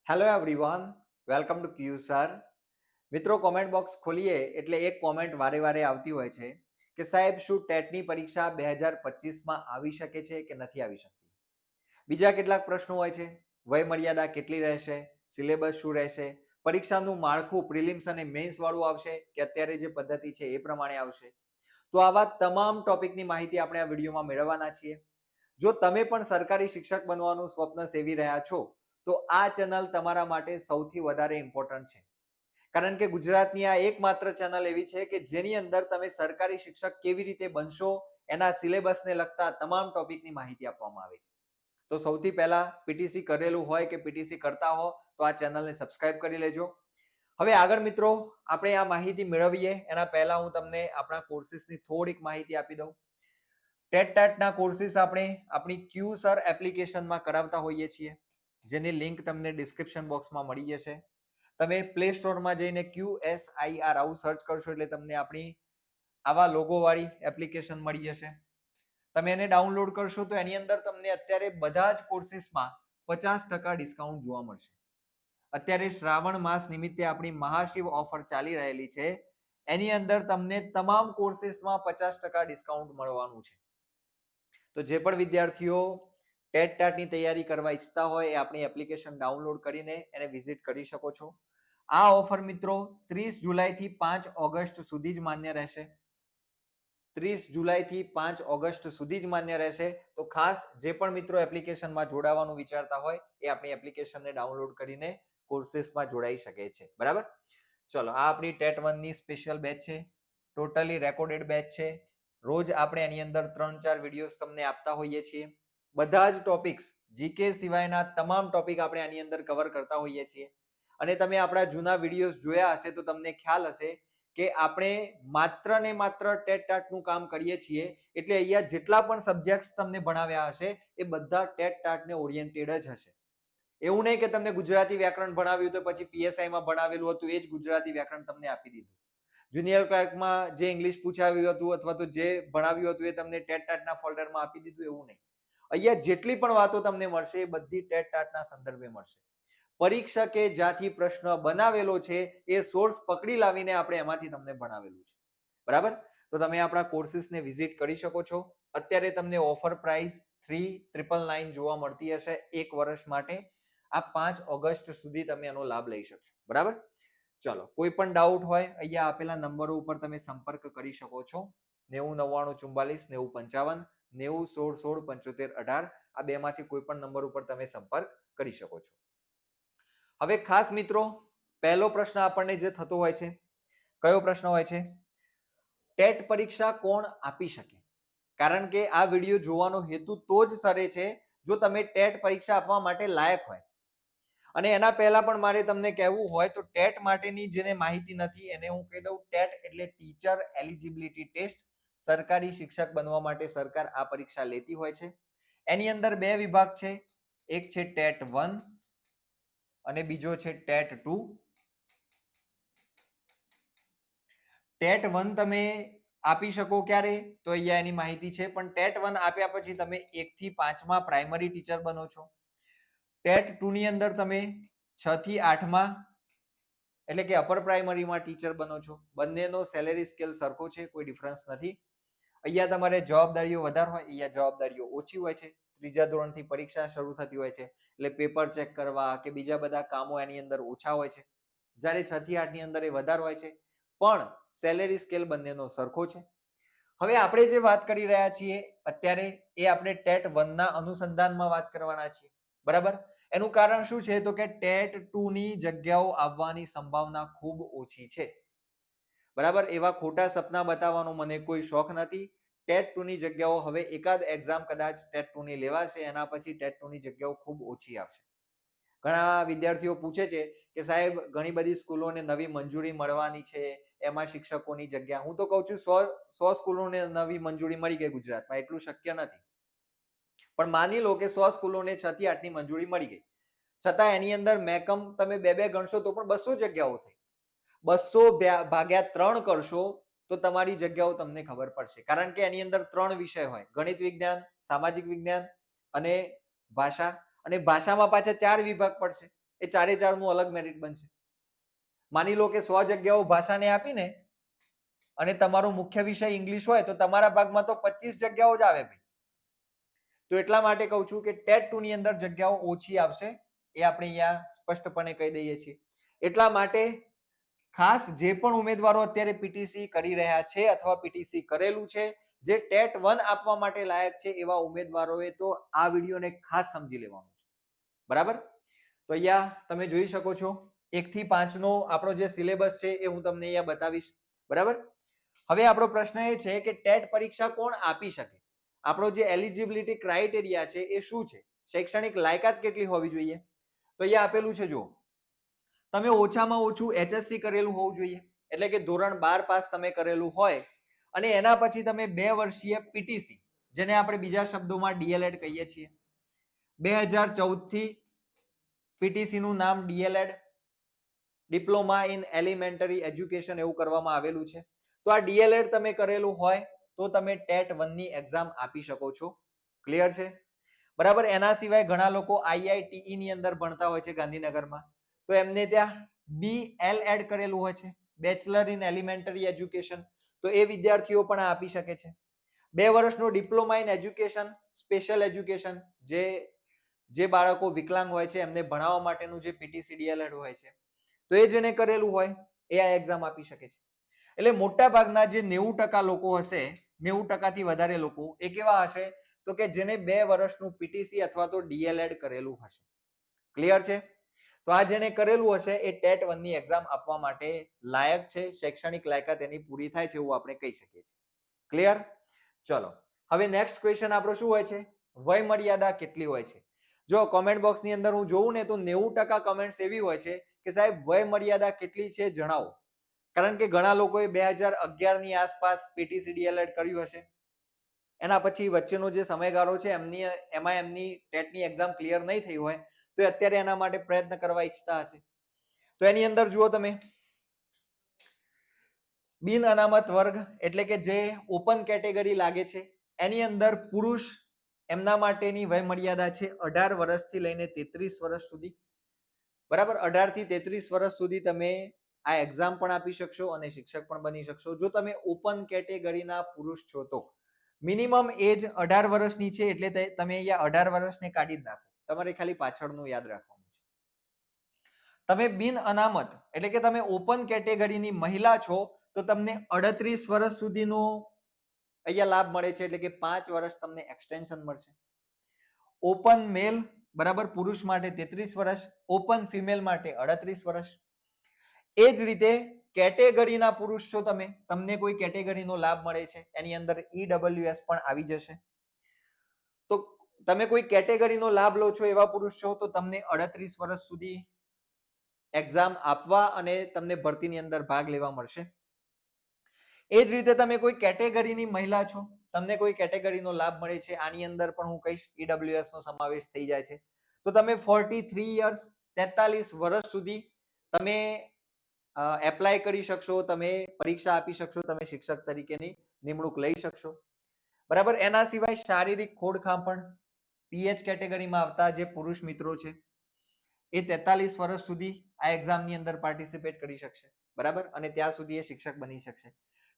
Hello everyone, welcome to Q sir. મિત્રો, comment box ખોલીએ એટલે એક કોમેન્ટ વારે વારે આવતી હોય છે કે સાહેબ શું ટેટની પરીક્ષા 2025માં આવી શકે છે કે નથી આવી શકતી. બીજા કેટલાક પ્રશ્નો હોય છે, વય મર્યાદા કેટલી રહેશે, સિલેબસ શું રહેશે, પરીક્ષાનું માળખું પ્રિલિમ્સ અને મેન્સ વાળું આવશે કે અત્યારે જે પદ્ધતિ છે એ પ્રમાણે આવશે. તો આવા તમામ ટોપિકની માહિતી આપણે આ વિડીયોમાં મેળવવાના છીએ. જો તમે પણ સરકારી શિક્ષક બનવાનું સ્વપ્ન સેવી રહ્યા છો તો આ ચેનલ તમારા માટે સૌથી વધારે ઇમ્પોર્ટન્ટ છે. કારણ કે ગુજરાતની આ એકમાત્ર ચેનલ એવી છે કે જેની અંદર તમે સરકારી શિક્ષક કેવી રીતે બનશો એના સિલેબસને લગતા તમામ ટોપિકની માહિતી આપવામાં આવે છે. તો સૌથી પહેલા પીટીસી કરેલું હોય કે પીટીસી કરતા હો તો આ ચેનલને સબસ્ક્રાઇબ કરી લેજો. હવે આગળ મિત્રો આપણે આ માહિતી મેળવીએ એના પહેલા હું તમને આપણા કોર્સિસની થોડીક માહિતી આપી દઉં. ટેટના કોર્સિસ આપણે આપણી ક્યુ સર એપ્લિકેશનમાં કરાવતા હોઈએ છીએ, જેની લિંક તમને ડિસ્ક્રિપ્શન બોક્સમાં મળી જશે. તમે પ્લે સ્ટોરમાં જઈને QSIR આવું સર્ચ કરશો એટલે તમને આપણી આવા લોગો વાળી એપ્લિકેશન મળી જશે. તમે એને ડાઉનલોડ કરશો તો એની અંદર તમને અત્યારે બધા જ કોર્સિસમાં 50% ડિસ્કાઉન્ટ જોવા મળશે. અત્યારે શ્રાવણ માસ નિમિત્તે આપણી મહાશિવ ઓફર ચાલી રહેલી છે, એની અંદર તમને તમામ કોર્સિસમાં 50% ડિસ્કાઉન્ટ મળવાનું છે. તો જે પણ વિદ્યાર્થીઓ ટેટની તૈયારી કરવા ઈચ્છતા હોય એ આપણી એપ્લિકેશન ડાઉનલોડ કરીને એને વિઝિટ કરી શકો છો. આ ઓફર મિત્રો 30 જુલાઈથી 5 ઓગસ્ટ સુધી જ માન્ય રહેશે. 30 જુલાઈથી 5 ઓગસ્ટ સુધી જ માન્ય રહેશે. તો ખાસ જે પણ મિત્રો એપ્લિકેશનમાં જોડાવાનું વિચારતા હોય એ આપણી એપ્લિકેશનને ડાઉનલોડ કરીને કોર્સિસમાં જોડાઈ શકે છે. બરાબર, ચલો આ આપણી ટેટ 1 ની સ્પેશિયલ બેચ છે, ટોટલી રેકોર્ડેડ બેચ છે. રોજ આપણે એની અંદર 3-4 વિડીયોઝ તમને આપતા હોઈએ છીએ. બધા જ ટોપિક્સ જીકે સિવાયના તમામ ટોપિક આપણે આની અંદર કવર કરતા હોઈએ છીએ. અને તમે આપણા જૂના વિડીયોઝ જોયા હશે તો તમને ખ્યાલ હશે કે આપણે માત્ર ને માત્ર ટેટનું કામ કરીએ છીએ. એટલે અહીંયા જેટલા પણ સબ્જેક્ટ્સ તમને ભણાવ્યા હશે એ બધા ટેટને ઓરિએન્ટેડ જ હશે. એવું નહીં કે તમને ગુજરાતી વ્યાકરણ ભણાવ્યું તો પછી પીએસઆઈમાં ભણાવેલું હતું એ જ ગુજરાતી વ્યાકરણ તમને આપી દીધું. જુનિયર ક્લાર્કમાં જે ઇંગ્લિશ પૂછાવ્યું હતું અથવા તો જે ભણાવ્યું હતું એ તમને ટેટના ફોલ્ડરમાં આપી દીધું, એવું નહીં. અહીંયા જેટલી પણ વાતો તમને મળશે એ બધી ટેટના સંદર્ભે મળશે. પરીક્ષકે જ્યાંથી પ્રશ્ન બનાવેલો છે એ સોર્સ પકડી લાવીને આપણે એમાંથી તમને ભણાવેલું છે. બરાબર, તો તમે આપણા કોર્સિસને વિઝિટ કરી શકો છો. અત્યારે તમને ઓફર પ્રાઇસ 3999 જોવા મળતી હશે એક વર્ષ માટે. આ 5 ઓગસ્ટ સુધી તમે એનો લાભ લઈ શકશો. બરાબર, ચલો કોઈ પણ ડાઉટ હોય અહીંયા આપેલા નંબરો ઉપર તમે સંપર્ક કરી શકો છો. 90 99 44 90 55 90 16 16 75 18 આ બેમાંથી કોઈ પણ નંબર ઉપર તમે સંપર્ક કરી શકો છો. હવે ખાસ મિત્રો પહેલો પ્રશ્ન આપણને જે થતો હોય છે, કયો પ્રશ્ન હોય છે? ટેટ પરીક્ષા કોણ આપી શકે? કારણ કે આ વિડીયો જોવાનો હેતુ તો જ સરે છે જો તમે ટેટ પરીક્ષા આપવા માટે લાયક હોય. અને એના પહેલા પણ મારે તમને કહેવું હોય તો ટેટ માટેની જેને માહિતી નથી એને હું કહી દઉં. ટેટ એટલે ટીચર એલિજિબિલિટી ટેસ્ટ. સરકારી શિક્ષક બનવા માટે સરકાર આ પરીક્ષા લેતી હોય છે. એની અંદર બે વિભાગ છે, એક છે ટેટ 1 અને બીજો છે ટેટ 2. ટેટ 1 તમે આપી શકો ક્યારે તો અહીંયા એની માહિતી છે, પણ ટેટ 1 આપ્યા પછી તમે 1 થી 5માં પ્રાઇમરી ટીચર બનો છો. ટેટ 2 ની અંદર તમે 6 થી 8માં એટલે કે અપર પ્રાઇમરીમાં ટીચર બનો છો. બંનેનો સેલેરી સ્કેલ સરખો છે, કોઈ ડિફરન્સ નથી. અહીંયા તમારે જવાબદારીઓ વધારે હોય, અહીંયા જવાબદારીઓ ઓછી હોય છે. ત્રીજા ધોરણથી પરીક્ષા શરૂ થતી હોય છે એટલે પેપર ચેક કરવા કે બીજા બધા કામો એની અંદર ઓછા હોય છે. જ્યારે 6 થી 8 ની અંદર એ વધારે હોય છે, પણ સેલેરી સ્કેલ બંનેનો સરખો છે. હવે આપણે જે વાત કરી રહ્યા છીએ અત્યારે એ આપણે ટેટ 1 ના અનુસંધાનમાં વાત કરવાના છીએ. બરાબર, એનું કારણ શું છે તો કે ટેટ 2 ની જગ્યાઓ આવવાની સંભાવના ખૂબ ઓછી છે. બરાબર, એવા ખોટા સપના બતાવવાનો મને કોઈ શોખ નથી. ટેટ 2 ની જગ્યાઓ હવે એકાદ એક્ઝામ કદાચ ટેટ 2 ની લેવાશે, એના પછી ટેટ 2 ની જગ્યાઓ ખૂબ ઓછી આવશે. ઘણા વિદ્યાર્થીઓ પૂછે છે કે સાહેબ ઘણી બધી સ્કૂલોને નવી મંજૂરી મળવાની છે, એમાં શિક્ષકોની જગ્યા. હું તો કહું છું 100 સ્કૂલોને નવી મંજૂરી મળી ગઈ ગુજરાતમાં, એટલું શક્ય નથી. પણ માની લો કે 100 સ્કૂલોને 6 થી 8 ની મંજૂરી મળી ગઈ, છતાં એની અંદર મેકમ તમે બે ગણશો તો પણ 200 જગ્યાઓ થઈ. 200 ભાગ્યા 3 કરશો તો તમારી જગ્યાઓ તમને ખબર પડશે. કારણ કે એની અંદર 3 વિષય હોય, ગણિત વિજ્ઞાન, સામાજિક વિજ્ઞાન અને ભાષા. અને ભાષામાં પાછા 4 વિભાગ પડશે એ 4 નું અલગ મેરિટ બનશે. માની લો કે 100 જગ્યાઓ ભાષાને આપીને અને તમારો મુખ્ય વિષય ઇંગ્લિશ હોય તો તમારા ભાગમાં તો 25 જગ્યાઓ જ આવે ભાઈ. તો એટલા માટે કહું છું કે ટેટ 2 ની અંદર જગ્યાઓ ઓછી આવશે, એ આપણે અહીંયા સ્પષ્ટપણે કહી દઈએ છીએ. એટલા માટે ખાસ જે પણ ઉમેદવારો અત્યારે પીટીસી કરી રહ્યા છે અથવા પીટીસી કરેલું છે, જે ટેટ 1 આપવા માટે લાયક છે, એવા ઉમેદવારોએ તો આ વિડીયોને ખાસ સમજી લેવાનો છે. બરાબર? તો અહીંયા તમે જોઈ શકો છો 1 થી 5 નો આપણો જે સિલેબસ છે એ હું તમને અહીંયા બતાવીશ. બરાબર? હવે આપણો પ્રશ્ન એ છે કે ટેટ પરીક્ષા કોણ આપી શકે? આપણો જે એલિજિબિલિટી ક્રાઇટેરિયા છે એ શું છે? શૈક્ષણિક લાયકાત કેટલી હોવી જોઈએ? તો અહીંયા આપેલું છે, જો તમે ઓછામાં ઓછું HSC કરેલું હોવું જોઈએ, એટલે કે ધોરણ 12 પાસ તમે કરેલું હોય અને એના પછી તમે 2 વર્ષીય પીટીસી, જેને આપણે બીજા શબ્દોમાં ડીએલએડ કહીએ છીએ, 2014 થી પીટીસી નું નામ DElEd, diploma in elementary education એવું કરવામાં આવેલું છે. તો આ ડીએલએડ તમે કરેલું હોય તો તમે ટેટ 1 ની એક્ઝામ આપી શકો છો. ક્લિયર છે? બરાબર? એના સિવાય ઘણા લોકો આઈઆઈટીઈ ની અંદર ભણતા હોય છે ગાંધીનગરમાં, તો એમને ત્યાં BLED કરેલું હોય છે, બેચલર ઇન એલિમેન્ટરી એજ્યુકેશન, તો એ વિદ્યાર્થીઓ પણ આપી શકે છે. 2 વર્ષનો diploma in education, special education, જે બાળકો વિકલાંગ હોય છે એમને ભણાવવા માટેનું જે પીટીસી ડીએલએડ હોય છે, તો એ જેને કરેલું હોય એ આ એક્ઝામ આપી શકે છે. એટલે મોટા ભાગના જે 90% લોકો હશે, 90% થી વધારે લોકો એ કેવા હશે? તો કે જેને 2 વર્ષનું પીટીસી અથવા તો ડીએલએડ કરેલું હશે. ક્લિયર છે? તો આ જેને કરેલું હશે એ ટેટ 1 ની એક્ઝામ આપવા માટે લાયક છે, શૈક્ષણિક લાયકાત એની પૂરી થાય છે એવું આપણે કહી શકીએ છીએ. ક્લિયર? ચલો, હવે નેક્સ્ટ ક્વેશ્ચન આપણો શું હોય છે? વય મર્યાદા કેટલી હોય છે? જો કોમેન્ટ બોક્સ ની અંદર હું જોઉં ને તો 90% કમેન્ટ્સ એવી હોય છે કે સાહેબ વય મર્યાદા કેટલી છે જણાવો. કારણ કે ઘણા લોકોએ 2011 ની આસપાસ પીટીસી ડીએલએડ કર્યું હશે, એના પછી વચ્ચેનો જે સમયગાળો છે એમાં એમની ટેટની એક્ઝામ ક્લિયર નહીં થઈ હોય, તો અત્યારે એના માટે પ્રયત્ન કરવા ઈચ્છતા હશે. તો એની અંદર જુઓ તમે, બિન અનામત વર્ગ એટલે કે જે ઓપન કેટેગરી લાગે છે, એની અંદર પુરુષ, એમના માટેની વય મર્યાદા છે 18 વર્ષથી લઈને 33 વર્ષ સુધી. બરાબર? 18 થી 33 વર્ષ સુધી તમે આ એક્ઝામ પણ આપી શકશો અને શિક્ષક પણ બની શકશો જો તમે ઓપન કેટેગરીના પુરુષ છો તો. મિનિમમ એજ 18 વર્ષની છે, એટલે તમે અહીંયા 18 વર્ષને કાઢી જ નાખો. તમારે ખાલી પાછળનું યાદ રાખવાનું છે. તમે બિન અનામત એટલે કે તમે ઓપન કેટેગરીની મહિલા છો તો તમને 38 વર્ષ સુધીનો અહીંયા લાભ મળે છે, એટલે કે 5 વર્ષ તમને એક્સટેન્શન મળશે. ઓપન મેલ, બરાબર, પુરુષ માટે 33 વર્ષ, ઓપન ફિમેલ માટે 38 વર્ષ. એ જ રીતે કેટેગરીના પુરુષ છો તમે, તમને કોઈ કેટેગરીનો લાભ મળે છે, એની અંદર EWS પણ આવી જશે. તો તમે કોઈ કેટેગરીનો લાભ લો છો એવા પુરુષ છો તો તમને 38 વર્ષ સુધી એક્ઝામ આપવા અને તમને ભરતીની અંદર ભાગ લેવા મળશે. એ જ રીતે તમે કોઈ કેટેગરીની મહિલા છો, તમને કોઈ કેટેગરીનો લાભ મળે છે, આની અંદર પણ હું કહીશ EWS નો સમાવેશ થઈ જાય છે. તો તમે 43 યર્સ, 43 વર્ષ સુધી તમે એપ્લાય કરી શકશો, તમે પરીક્ષા આપી શકશો, તમે શિક્ષક તરીકેની નિમણૂક લઈ શકશો. બરાબર? એના સિવાય શારીરિક ખોડખાંપણ પણ PH કેટેગરીમાં આવતા જે પુરુષ મિત્રો છે એ 43 વર્ષ સુધી આ એક્ઝામની અંદર પાર્ટિસિપેટ કરી શકશે. બરાબર? અને ત્યાં સુધી એ શિક્ષક બની શકશે.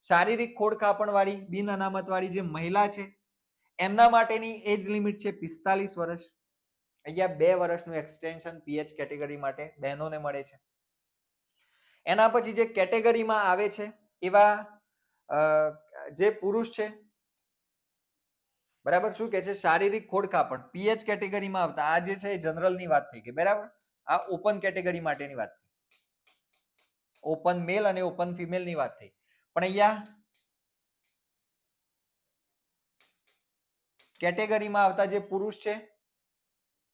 શારીરિક ખોડખાંપણ વાળી, બિન અનામત વાળી જે મહિલા છે એમના માટેની એજ લિમિટ છે 45 વર્ષ. અહીંયા 2 વર્ષનું એક્સટેન્શન PH કેટેગરી માટે બહેનોને મળે છે. એના પછી જે કેટેગરીમાં આવે છે એવા જે પુરુષ છે, બરાબર, શું કે છે? શારીરિક ખોડખાંપણ PH કેટેગરીમાં આવતા, આ જે છે એ જનરલ ની વાત થઈ ગઈ. બરાબર? આ ઓપન કેટેગરી માટેની વાત થઈ, ઓપન મેલ અને ઓપન ફિમેલ ની વાત થઈ. પણ અહીંયા કેટેગરીમાં આવતા જે પુરુષ છે,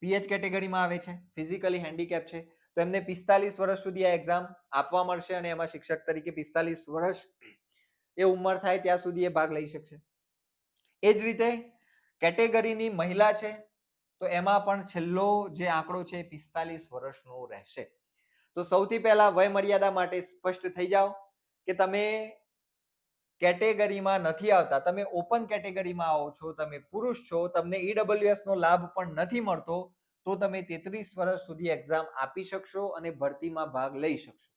PH કેટેગરીમાં આવે છે, ફિઝિકલી હેન્ડીકેપ છે, તો એમને 45 વર્ષ સુધી આ એક્ઝામ આપવા મળશે અને એમાં શિક્ષક તરીકે 45 વર્ષ એ ઉંમર થાય ત્યાં સુધી એ ભાગ લઈ શકશે. એ જ રીતે કેટેગરીની મહિલા છે તો એમાં પણ છેલ્લો જે આંકડો છે 45 વર્ષનો રહેશે. તો સૌથી પહેલા વય મર્યાદા માટે સ્પષ્ટ થઈ જાઓ કે તમે કેટેગરીમાં નથી આવતા, તમે ઓપન કેટેગરીમાં આવો છો, તમે પુરુષ છો, તમને EWS નો લાભ પણ નથી મળતો, તો તમે 33 વર્ષ સુધી એક્ઝામ આપી શકશો અને ભરતીમાં ભાગ લઈ શકશો.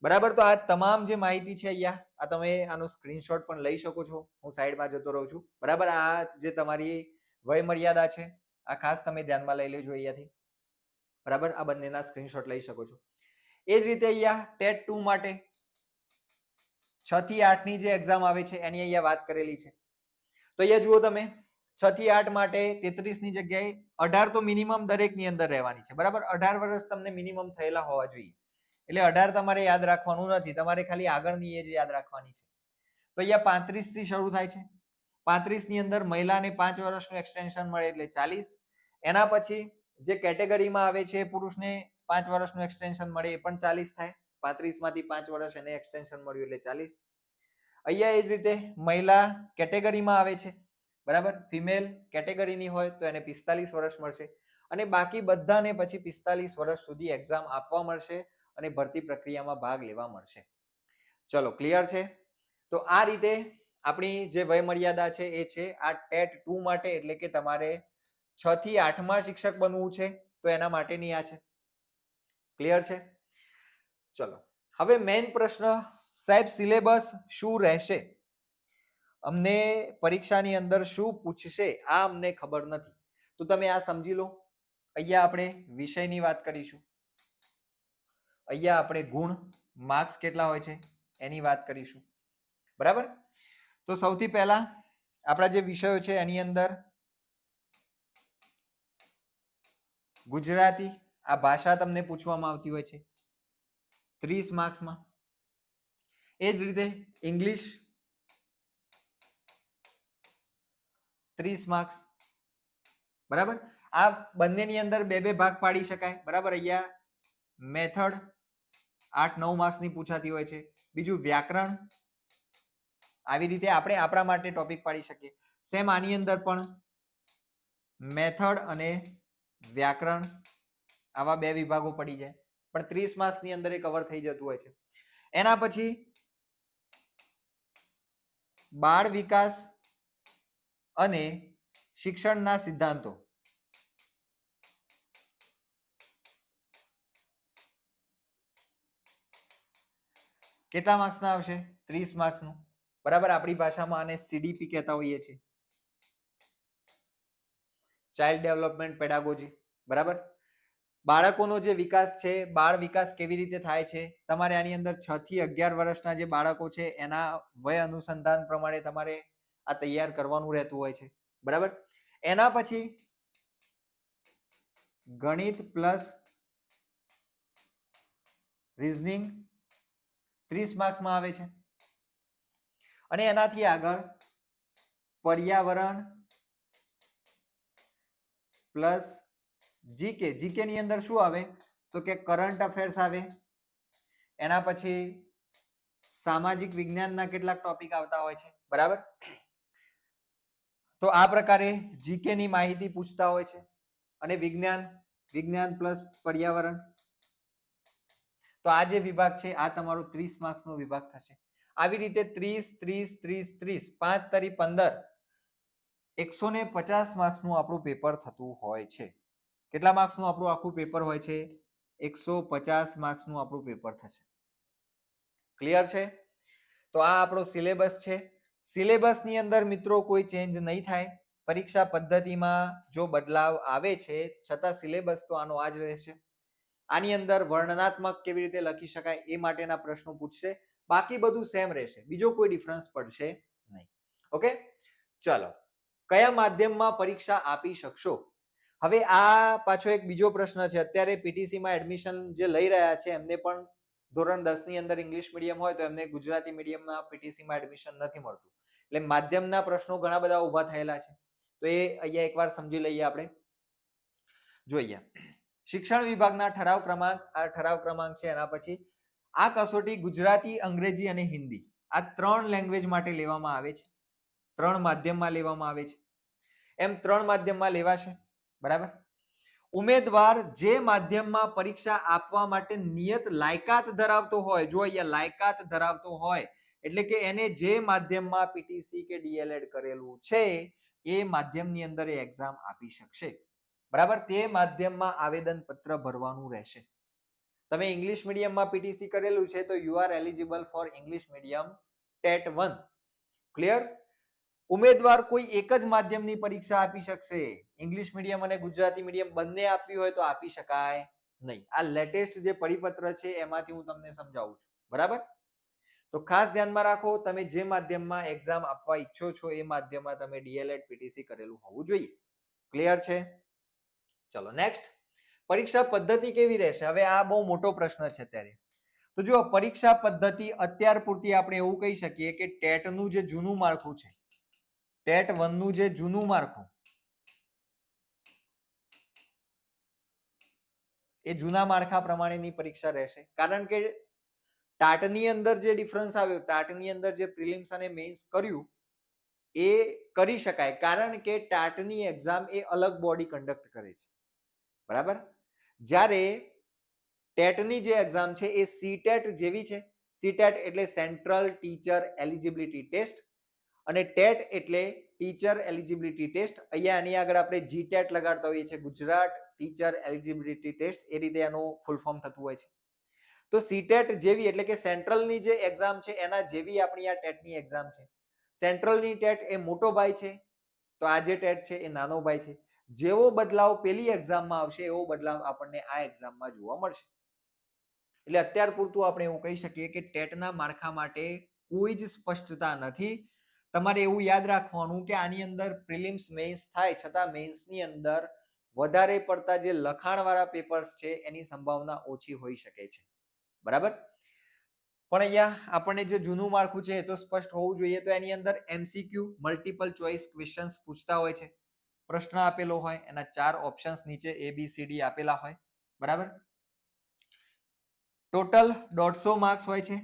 બરાબર, તો આ તમામ જે માહિતી છે અહીંયા આ તમે આનો સ્ક્રીનશોટ પણ લઈ શકો છો. હું સાઈડમાં જતો રહું છું. બરાબર, આ જે તમારી વય મર્યાદા છે આ ખાસ તમે ધ્યાનમાં લઈ લેજો અહીંયાથી. બરાબર, આ બંનેના સ્ક્રીનશોટ લઈ શકો છો. એ જ રીતે અહીંયા ટેટ 2 માટે 6 થી 8 ની જે એક્ઝામ આવે છે એની અહીંયા વાત કરેલી છે. તો અહીંયા જુઓ તમે 6 થી 8 માટે 33 ની જગ્યાએ 18 તો મિનિમમ દરેકની અંદર રહેવાની છે. બરાબર, 18 વર્ષ તમને મિનિમમ થયેલા હોવા જોઈએ. એટલે 18 તમારે યાદ રાખવાનું નથી, તમારે ખાલી આગળની એજ યાદ રાખવાની છે. તો અહીંયા 35 થી શરૂ થાય છે. 35 ની અંદર મહિલાને 5 વર્ષનું એક્સટેન્શન મળે એટલે 40. એના પછી જે કેટેગરીમાં આવે છે પુરુષને 5 વર્ષનું એક્સટેન્શન મળે એ પણ 40 થાય. 35 માંથી 5 વર્ષ એને એક્સટેન્શન મળ્યું એટલે 40. અહીંયા એ જ રીતે મહિલા કેટેગરીમાં આવે છે, બરાબર, ફિમેલ કેટેગરીની હોય તો એને 45 વર્ષ મળશે અને બાકી બધાને પછી 45 વર્ષ સુધી એક્ઝામ આપવા મળશે અને ભરતી પ્રક્રિયામાં ભાગ લેવા મળશે. ચલો, ક્લિયર છે? તો આ રીતે આપણી જે વય મર્યાદા છે એ છે આ ટેટ 2 માટે, એટલે કે તમારે 6 થી 8 માં શિક્ષક બનવું છે તો એના માટેની આ છે. ક્લિયર છે? ચલો, હવે મેઇન પ્રશ્ન, સાહેબ સિલેબસ શું રહેશે? અમને પરીક્ષાની અંદર શું પૂછશે આ અમને ખબર નથી. તો તમે આ સમજી લો. અહીંયા આપણે વિષયની વાત કરીશું, અહીંયા આપણે ગુણ માર્ક્સ કેટલા હોય છે એની વાત કરીશું. બરાબર, તો સૌથી પહેલા આપણા જે વિષયો છે એની અંદર ગુજરાતી, આ ભાષા તમને પૂછવામાં આવતી હોય છે 30 માર્ક્સમાં. એ જ રીતે ઇંગ્લિશ 30 માર્ક્સ. બરાબર, આ બંનેની અંદર બે બે ભાગ પાડી શકાય. બરાબર, અહીંયા મેથડ 8-9 માર્ક્સની પૂછાતી હોય છે. બીજું વ્યાકરણ, આવી રીતે આપણે આપણા માટે ટોપિક પાડી શકીએ. સેમ આની અંદર પણ મેથડ અને વ્યાકરણ આવા બે વિભાગો પડી જાય, પણ 30 માર્ક્સની અંદર એ કવર થઈ જતું હોય છે. એના પછી બાળ વિકાસ અને શિક્ષણના સિદ્ધાંતો, કેટલા માર્ક્સના આવશે? 30 માર્ક્સનું. બરાબર, આપણી ભાષામાં આને સીડીપી કહેતા હોઈએ છીએ, ચાઇલ્ડ ડેવલપમેન્ટ પેડાગોજી. બરાબર, બાળકોનો જે વિકાસ છે, બાળ વિકાસ કેવી રીતે થાય છે, તમારે આની અંદર 6 થી 11 વર્ષના જે બાળકો છે એના વય અનુસંધાન પ્રમાણે તમારે આ તૈયાર કરવાનું રહેતું હોય છે. બરાબર, એના પછી ગણિત પ્લસ રીઝનિંગ 30 માર્ક્સમાં આવે છે. અને એનાથી આગળ પર્યાવરણ પ્લસ જીકે. જીકે ની અંદર શું આવે તો કે કરંટ અફેર્સ આવે. એના પછી સામાજિક વિજ્ઞાનના કેટલાક ટોપિક આવતા હોય છે. બરાબર, તો આ પ્રકારે જીકે ની માહિતી પૂછતા હોય છે. અને વિજ્ઞાન પ્લસ પર્યાવરણ, તો આ જે વિભાગ છે આ તમારો 30 માર્ક્સનો વિભાગ થશે. આવી રીતે 30 30 30 30 5 તરી 15 150 માર્ક્સનું આપણું પેપર થતું હોય છે. કેટલા માર્ક્સનું આપણું આખું પેપર હોય છે? 150 માર્ક્સનું આપણું પેપર થશે. ક્લિયર છે? તો આ આપણો સિલેબસ છે. સિલેબસની અંદર મિત્રો કોઈ ચેન્જ નહીં થાય. પરીક્ષા પદ્ધતિમાં જો બદલાવ આવે છે છતાં સિલેબસ તો આનો આ જ રહેશે. આની અંદર વર્ણનાત્મક કેવી રીતે લખી શકાય એ માટેના પ્રશ્નો પૂછશે, બાકી બધું સેમ રહેશે, બીજો કોઈ ડિફરન્સ પડશે નહીં. ઓકે, ચલો, કયા માધ્યમમાં પરીક્ષા આપી શકશો? હવે આ પાછો એક બીજો પ્રશ્ન છે. અત્યારે પીટીસી માં એડમિશન જે લઈ રહ્યા છે એમને પણ ધોરણ 10 ની અંદર ઇંગ્લિશ મીડિયમ હોય તો એમને ગુજરાતી મીડિયમમાં પીટીસી માં એડમિશન નથી મળતું. એટલે માધ્યમના પ્રશ્નો ઘણા બધા ઊભા થયેલા છે. તો એ અહીંયા એકવાર સમજી લઈએ આપણે. જોઈએ શિક્ષણ વિભાગના ઠરાવ ક્રમાંક, આ ઠરાવ ક્રમાંક છે. એના પછી આ કસોટી ગુજરાતી, અંગ્રેજી અને હિન્દી આ 3 લેંગ્વેજ માટે લેવામાં આવે છે. 3 માધ્યમમાં લેવામાં આવે છે. એમ 3 માધ્યમમાં લેવાશે. બરાબર, ઉમેદવાર જે માધ્યમમાં પરીક્ષા આપવા માટે નિયત લાયકાત ધરાવતો હોય, જો અહીંયા લાયકાત ધરાવતો હોય એટલે કે એને જે માધ્યમમાં પીટીસી કે ડીએલએડ કરેલું છે એ માધ્યમની અંદર એ એક્ઝામ આપી શકશે. બરાબર, તે માધ્યમમાં આવેદન પત્ર ભરવાનું રહેશે. તમે ઇંગ્લિશ મીડિયમમાં પીટીસી કરેલું છે તો you are eligible four English medium TET 1. Clear? ઉમેદવાર કોઈ એક જ માધ્યમની પરીક્ષા આપી શકશે. ઇંગ્લિશ મીડિયમ અને ગુજરાતી મીડિયમ બંને આપવી હોય તો આપી શકાય નહીં. આ લેટેસ્ટ જે પરિપત્ર છે એમાંથી હું તમને સમજાવું છું. બરાબર? તો ખાસ ધ્યાનમાં રાખો, તમે જે માધ્યમમાં એક્ઝામ આપવા ઈચ્છો છો એ માધ્યમમાં તમે ડીએલએડ પીટીસી કરેલું હોવું જોઈએ. ક્લિયર છે? ચલો નેક્સ્ટ. પરીક્ષા પદ્ધતિ કેવી રહેશે? હવે આ બહુ મોટો પ્રશ્ન છે અત્યારે. તો જો પરીક્ષા પદ્ધતિ અત્યાર પૂરતી આપણે એવું કહી શકીએ કે ટેટ નું જે જૂનું માળખું છે, ટેટ 1 નું જે જૂનું માળખું, એ જૂના માળખા પ્રમાણેની પરીક્ષા રહેશે. કારણ કે ટાટની અંદર જે ડિફરન્સ આવ્યો, ટાટની અંદર જે પ્રિલિમ્સ અને મેઇન્સ કર્યું એ કરી શકાય, કારણ કે ટાટની એક્ઝામ એ અલગ બોડી કન્ડક્ટ કરે છે. બરાબર? જ્યારે ટેટની જે એક્ઝામ છે એ સીટેટ જેવી છે. સીટેટ એટલે સેન્ટ્રલ ટીચર એલિજિબિલિટી ટેસ્ટ અને ટેટ એટલે ટીચર એલિજિબિલિટી ટેસ્ટ. અહીંયા આની આગળ આપણે જીટેટ લગાડતા હોઈએ છીએ, ગુજરાત ટીચર એલિજિબિલિટી ટેસ્ટ, એ રીતે એનું ફૂલ ફોર્મ થતું હોય છે. તો સીટેટ જેવી એટલે કે સેન્ટ્રલની જે એક્ઝામ છે એના જેવી આપણી આ ટેટની એક્ઝામ છે. સેન્ટ્રલની ટેટ એ મોટો ભાઈ છે, તો આ જે ટેટ છે એ નાનો ભાઈ છે. જેવો બદલાવ પેલી એક્ઝામમાં આવશે એવો બદલાવ આપણને આ એક્ઝામમાં જોવા મળશે. એટલે અત્યાર પૂરતું આપણે એવું કહી શકીએ કે ટેટના માળખા માટે કોઈ જ સ્પષ્ટતા નથી. તમારે એવું યાદ રાખવાનું કે આની અંદર પ્રિલિમ્સ મેઇન્સ થાય છતાં મેઇન્સની અંદર વધારે પડતા જે લખાણવાળા પેપર્સ છે એની સંભાવના ઓછી હોઈ શકે છે. બરાબર? પણ અહીંયા આપણને જે જૂનું માળખું છે એ તો સ્પષ્ટ હોવું જોઈએ. તો એની અંદર એમસીક્યુ મલ્ટિપલ ચોઇસ ક્વેશ્ચન્સ પૂછતા હોય છે. પ્રશ્ન આપેલો હોય, એના 4 ઓપ્શન્સ નીચે ABCD આપેલા હોય. બરાબર? ટોટલ 150 માર્ક્સ હોય છે,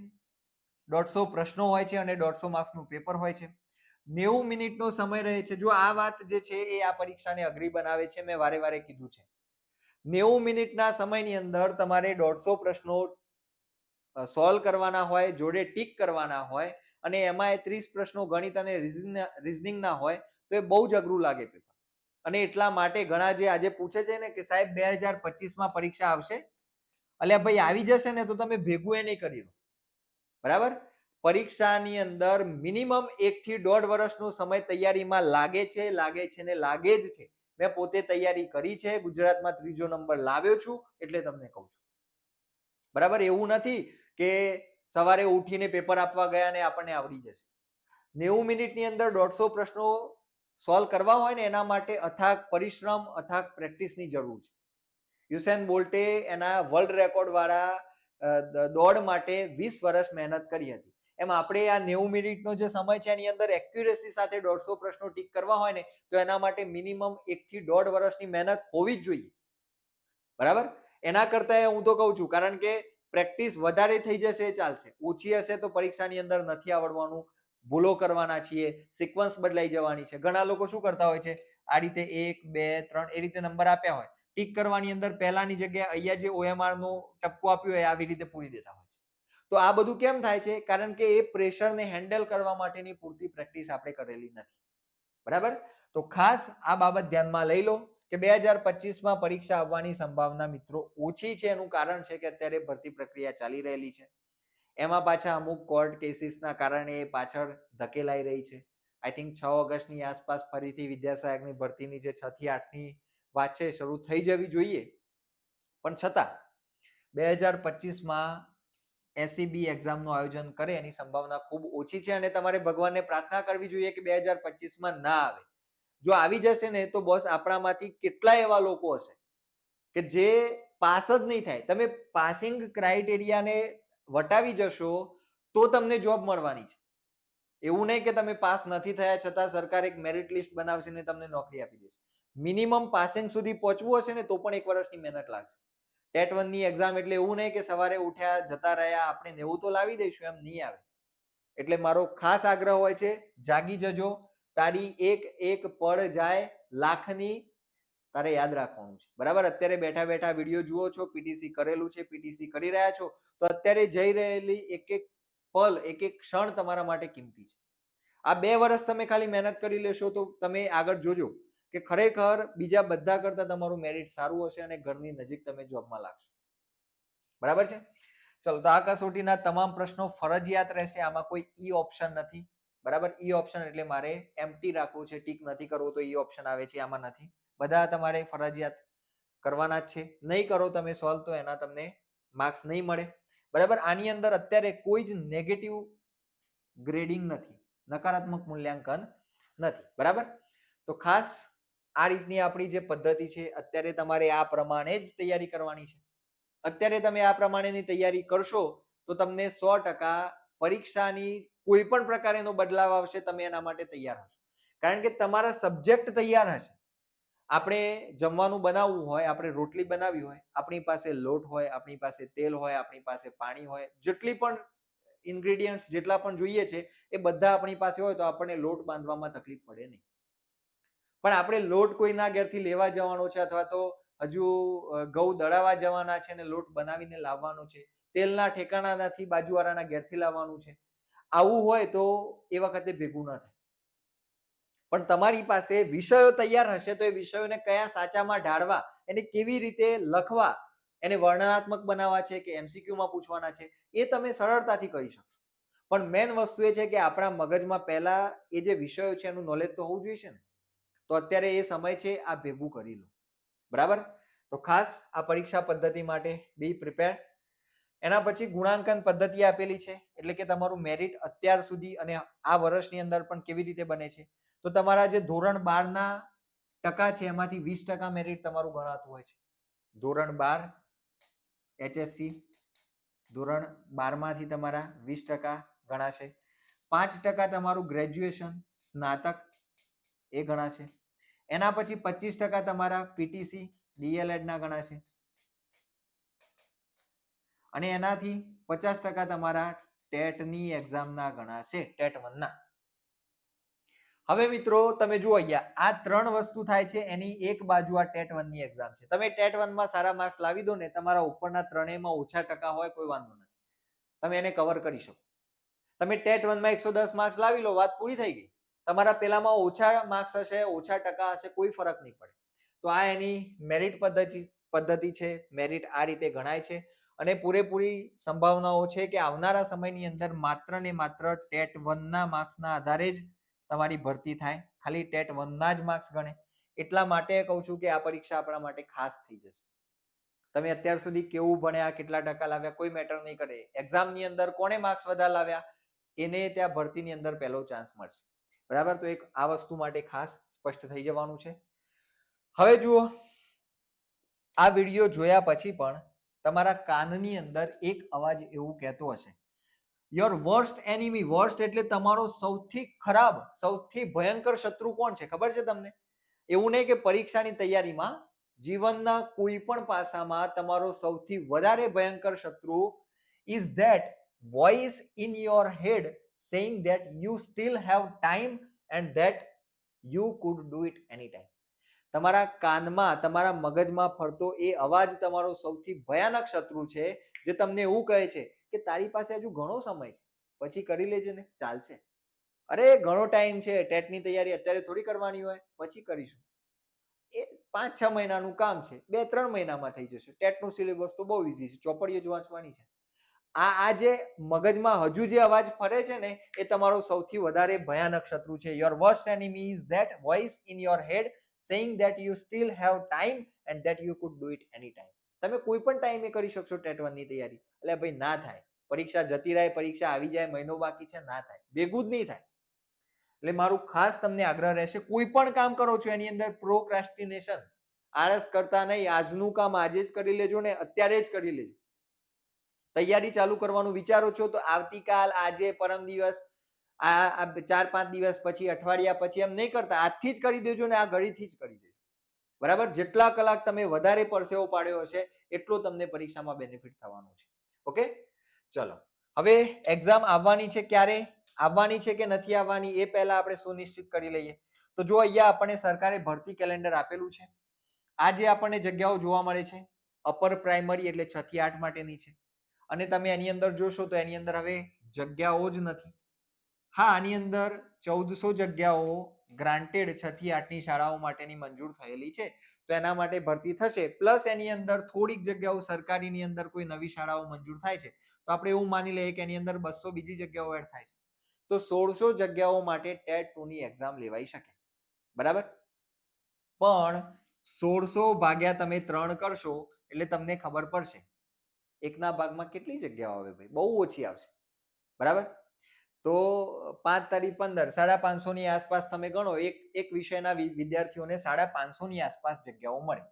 150 પ્રશ્નો હોય છે અને 150 માર્ક્સનું પેપર હોય છે. 90 મિનિટનો સમય રહે છે. જો આ વાત જે છે એ આ પરીક્ષાને અઘરી બનાવે છે, મેં વારે વારે કીધું છે. 90 મિનિટના સમયની અંદર તમારે 150 પ્રશ્નો સોલ્વ કરવાના હોય, જોડે ટીક કરવાના હોય અને એમાં 30 પ્રશ્નો ગણિત અને રીઝનિંગના હોય તો એ બહુ જ અઘરું લાગે પેપર. અને એટલા માટે ઘણા જે આજે પૂછે છે ને કે સાહેબ 2025માં પરીક્ષા આવશે, અલ્યા ભાઈ આવી જશે ને તો તમે ભેગું એ નહીં કરી લો. બરાબર? પરીક્ષાની અંદર મિનિમમ 1 થી 1.5 વર્ષનો સમય તૈયારીમાં લાગે છે ને લાગે જ છે. મેં પોતે તૈયારી કરી છે, ગુજરાતમાં 3જો નંબર લાવ્યો છું એટલે તમને કહું છું. બરાબર? એવું નથી કે સવારે ઉઠીને પેપર આપવા ગયા ને આપણને આવડી જશે. 90 મિનિટની અંદર 150 પ્રશ્નો સોલ્વ કરવા હોય ને એના માટે અથાગ પરિશ્રમ, અથાગ પ્રેક્ટિસની જરૂર છે. યુસેન બોલ્ટે એના વર્લ્ડ રેકોર્ડ વાળા દોડ માટે 20 વર્ષ મહેનત કરી હતી. એમ આપણે આ 90 મિનિટનો જે સમય છે એની અંદર એક્યુરેસી સાથે 150 પ્રશ્નો ટીક કરવા હોય ને તો એના માટે મિનિમમ 1 થી 1.5 વર્ષની મહેનત હોવી જ જોઈએ. બરાબર? એના કરતા હું તો કહું છું, કારણ કે પ્રેક્ટિસ વધારે થઈ જશે એ ચાલશે, ઓછી હશે તો પરીક્ષાની અંદર નથી આવડવાનું, ભૂલો કરવાના છીએ, સિક્વન્સ બદલાઈ જવાની છે. ઘણા લોકો શું કરતા હોય છે, આ રીતે 1 2 3 એ રીતે નંબર આપ્યા હોય, ટીક કરવાની અંદર પહેલાની જગ્યાએ અહીંયા જે OMR નું ટપકું આપ્યું હોય આવી રીતે પૂરી દેતા હોય છે. તો આ બધું કેમ થાય છે? કારણ કે એ પ્રેશરને હેન્ડલ કરવા માટેની પૂરતી પ્રેક્ટિસ આપણે કરેલી નથી. બરાબર? તો ખાસ આ બાબત ધ્યાનમાં લઈ લો કે 2025માં પરીક્ષા આવવાની સંભાવના મિત્રો ઓછી છે. એનું કારણ છે કે અત્યારે ભરતી પ્રક્રિયા ચાલી રહેલી છે. એમાં પાછા અમુક કોર્ટ કેસીસના કારણે પાછળ ધકેલાઈ રહી છે. આઈ થિંક 6 ઓગસ્ટની આસપાસ ફરીથી વિદ્યાસહાયકની ભરતીની જે 6 થી 8ની વાત છે શરૂ થઈ જવી જોઈએ. પણ છતાં 2025માં એસઈબી એક્ઝામનું આયોજન કરે એની સંભાવના ખૂબ ઓછી છે અને તમારે ભગવાનને પ્રાર્થના કરવી જોઈએ કે 2025માં ના આવે. જો આવી જશે ને તો બસ આપણામાંથી કેટલા એવા લોકો હશે કે જે પાસ જ નહીં થાય. તમે પાસિંગ ક્રાઇટેરિયાને વટાવી જશો તો તમને જોબ મળવાની છે. એવું નહીં કે તમે પાસ નથી થયા છતાં સરકાર એક મેરિટ લિસ્ટ બનાવશે ને તમને નોકરી આપી દેશે. મિનિમમ પાસિંગ સુધી પહોંચવું હશે ને તો પણ 1 વર્ષની મહેનત લાગશે. ટેટ 1 ની એક્ઝામ એટલે એવું નહીં કે સવારે ઉઠ્યા જતા રહ્યા આપણે 90 તો લાવી દઈશું, એમ નહીં આવે. એટલે મારો ખાસ આગ્રહ હોય છે, જાગી જજો. તારી એક પડ જાય લાખની, તારે યાદ રાખવાનું છે. બરાબર? અત્યારે બેઠા બેઠા વિડીયો જુઓ છો, પીટીસી કરેલું છે, પીટીસી કરી રહ્યા છો, તો અત્યારે જઈ રહેલી એક પલ, એક ક્ષણ તમારા માટે કિંમતી છે. આ 2 વર્ષ તમે ખાલી મહેનત કરી લેશો તો તમે આગળ જોજો કે ખરેખર બીજા બધા કરતા તમારું મેરિટ સારું હશે અને ઘરની નજીક તમે જોબમાં લાગશો. બરાબર છે? ચલો, તો આ કસોટીના તમામ પ્રશ્નો ફરજિયાત રહેશે. આમાં કોઈ ઈ ઓપ્શન નથી. બરાબર? ઈ ઓપ્શન એટલે મારે એમ્પ્ટી રાખવું છે, ટીક નથી કરવું તો ઈ ઓપ્શન આવે છે, આમાં નથી. બધા તમારે ફરજિયાત કરવાના જ છે. નહીં કરો તમે સોલ્વ તો એના તમને માર્ક્સ નહીં મળે. બરાબર? આની અંદર અત્યારે કોઈ જ નેગેટિવ ગ્રેડિંગ નથી, નકારાત્મક મૂલ્યાંકન નથી. બરાબર? તો ખાસ આ રીતની આપણી જે પદ્ધતિ છે, અત્યારે તમારે આ પ્રમાણે જ તૈયારી કરવાની છે. અત્યારે તમે આ પ્રમાણેની તૈયારી કરશો તો તમને 100% પરીક્ષાની કોઈ પણ પ્રકારનો બદલાવ આવશે, તમે એના માટે તૈયાર હશો. કારણ કે તમારા સબ્જેક્ટ તૈયાર હશે. આપણે જમવાનું બનાવવું હોય, આપણે રોટલી બનાવી હોય, આપણી પાસે લોટ હોય, આપણી પાસે તેલ હોય, આપણી પાસે પાણી હોય, જેટલી પણ ઇન્ગ્રેડિયન્ટ્સ જેટલા પણ જોઈએ છે એ બધા આપણી પાસે હોય તો આપણને લોટ બાંધવામાં તકલીફ પડે નહીં. પણ આપણે લોટ કોઈના ઘેરથી લેવા જવાનો છે, અથવા તો હજુ ઘઉં દળાવા જવાના છે ને લોટ બનાવીને લાવવાનો છે, તેલના ઠેકાણા નથી, બાજુવાળાના ઘેરથી લાવવાનું છે, આવું હોય તો એ વખતે ભેગું ન થાય. પણ તમારી પાસે વિષયો તૈયાર હશે તો એ વિષયોને કયા સાચામાં ઢાળવા, એને કેવી રીતે લખવા, એને વર્ણનાત્મક બનાવવા છે કે એમસીક્યુમાં પૂછવાના છે, એ તમે સરળતાથી કરી શકશો. પણ મેન વસ્તુ એ છે કે આપણા મગજમાં પહેલા એ જે વિષયો છે એનું નોલેજ તો હોવું જોઈએ ને. તો અત્યારે એ સમય છે, આ ભેગું કરી લો. બરાબર? તો ખાસ આ પરીક્ષા પદ્ધતિ માટે બી પ્રિપેર. એના પછી ગુણાંકન પદ્ધતિ આપેલી છે, એટલે કે તમારું મેરિટ અત્યાર સુધી અને આ વર્ષની અંદર પણ કેવી રીતે બને છે. તો તમારા જે ધોરણ 12 ના ટકા છે એમાંથી 20% મેરિટ તમારું ગણાતું હોય છે. ધોરણ 12 HSC ધોરણ 12 માંથી તમારા 20% ગણાશે. 5% તમારું ગ્રેજ્યુએશન સ્નાતક એ ગણાશે. એના પછી 25% તમારા પીટીસી ડીએલએડ ના ગણાશે. અને એનાથી 50% તમારા ટેટની એક્ઝામના ગણાશે, ટેટ 1 ના. હવે મિત્રો તમે જુઓ અહીંયા આ 3 વસ્તુ થાય છે, એની એક બાજુ આ ટેટ 1 ની એક્ઝામ છે. તમે ટેટ 1 માં સારા માર્ક્સ લાવી દો ને, તમારા ઉપરના ત્રણેયમાં ઓછા ટકા હોય કોઈ વાંધો નથી, તમે એને કવર કરી શકો. તમે ટેટ 1 માં 110 માર્ક્સ લાવી લો, વાત પૂરી થઈ ગઈ. તમારા પેલામાં ઓછા માર્ક્સ હશે, ઓછા ટકા હશે, કોઈ ફરક નહીં પડે. તો આ એની મેરિટ પદ્ધતિ છે. મેરિટ આ રીતે ગણાય છે અને પૂરેપૂરી સંભાવનાઓ છે કે આવનારા સમયની અંદર માત્ર ને માત્ર ટેટ 1 ના માર્ક્સના આધારે જ તમારી ભરતી થાય. ખાલી ટેટ 1 ના જ માર્ક્સ ગણે. એટલા માટે કહું છું કે આ પરીક્ષા આપણા માટે ખાસ થઈ જશે. તમે અત્યાર સુધી કેવું ભણ્યા, કેટલા ટકા લાવ્યા, કોઈ મેટર નહીં કરે. એક્ઝામની અંદર કોણે માર્ક્સ વધારે લાવ્યા એને ત્યાં ભરતીની અંદર પહેલો ચાન્સ મળશે. બરાબર? તો એક આ વસ્તુ માટે ખાસ સ્પષ્ટ થઈ જવાનું છે. હવે જુઓ, આ વિડીયો જોયા પછી પણ તમારા કાનની અંદર એક અવાજ એવું કહેતો હશે, યોર વર્સ્ટ એનિમી. વર્સ્ટ એટલે તમારો સૌથી ખરાબ, સૌથી ભયંકર શત્રુ કોણ છે ખબર છે તમને? એવું નહીં કે પરીક્ષાની તૈયારીમાં, જીવનના કોઈ પણ પાસામાં તમારો સૌથી વધારે ભયંકર શત્રુ is that voice in your head saying that you still have time and that you could do it anytime. તમારા કાનમાં, તમારા મગજમાં ફરતો એ અવાજ તમારો સૌથી ભયાનક શત્રુ છે, જે તમને એવું કહે છે કે તારી પાસે હજુ ઘણો સમય છે, પછી કરી લેજે ને, ચાલશે. અરે ઘણો ટાઈમ છે, ટેટની તૈયારી અત્યારે થોડી કરવાની હોય, પછી કરીશું. એ 5-6 મહિનાનું કામ છે, 2-3 મહિનામાં થઈ જશે. ટેટનું સિલેબસ તો બહુ ઈઝી છે, ચોપડીઓ જ વાંચવાની છે. આ જે મગજમાં હજુ જે અવાજ ફરે છે ને, એ તમારો સૌથી વધારે ભયાનક શત્રુ છે. Your worst enemy is that voice in your head saying that you still have time and that you could do it anytime. તમે કોઈ પણ ટાઈમે કરી શકશો ટેટ 1 ની તૈયારી. એટલે ભાઈ ના થાય. પરીક્ષા જતી રહે, પરીક્ષા આવી જાય, મહિનો બાકી છે, ના થાય, ભેગું જ નહીં થાય. એટલે મારું ખાસ તમને આગ્રહ રહેશે, કોઈ પણ કામ કરો છો એની અંદર પ્રોક્રાસ્ટિનેશન, આળસ કરતા નહીં. આજનું કામ આજે જ કરી લેજો ને, અત્યારે જ કરી લેજો. તૈયારી ચાલુ કરવાનું વિચારો છો તો આવતીકાલ, આજે, પરમ દિવસ, આ 4-5 દિવસ પછી, અઠવાડિયા પછી એમ નહીં કરતા, આજથી જ કરી દેજો ને, આ ઘડીથી જ કરી દેજો. બરાબર? જેટલા કલાક તમે વધારે પરસેવો પાડ્યો હશે એટલો તમને પરીક્ષામાં બેનિફિટ થવાનું છે. ઓકે, ચલો. હવે એક્ઝામ આવવાની છે, ક્યારે આવવાની છે કે નથી આવવાની એ પહેલા આપણે સુનિશ્ચિત કરી લઈએ. તો જો અહીંયા આપણને સરકારે ભરતી કેલેન્ડર આપેલું છે. આ જે આપણને જગ્યાઓ જોવા મળે છે, અપર પ્રાઇમરી એટલે 6 થી 8 માટેની છે. અને તમે એની અંદર જોશો તો એની અંદર હવે જગ્યાઓ જ નથી. હા, આની અંદર 1400 જગ્યાઓ ગ્રાન્ટેડ 6 થી 8 ની શાળાઓ માટેની મંજૂર થયેલી છે, તો એના માટે ભરતી થશે. પ્લસ એની અંદર થોડીક જગ્યાઓ સરકારીની અંદર કોઈ નવી શાળાઓ મંજૂર થાય છે, તો આપણે એવું માની લઈએ કે એની અંદર 200 બીજી જગ્યાઓ એડ થાય છે, તો 1600 જગ્યાઓ માટે ટેટ 2 ની એક્ઝામ લેવાઈ શકે. બરાબર? પણ 1600 ભાગ્યા તમે 3 કરશો એટલે તમને ખબર પડશે એકના ભાગમાં કેટલી જગ્યાઓ આવે ભાઈ, બહુ ઓછી આવશે. બરાબર? તો 5 તારી 15, 550 ની આસપાસ તમે ગણો, એક વિષયના વિદ્યાર્થીઓને 550 ની આસપાસ જગ્યાઓ મળે.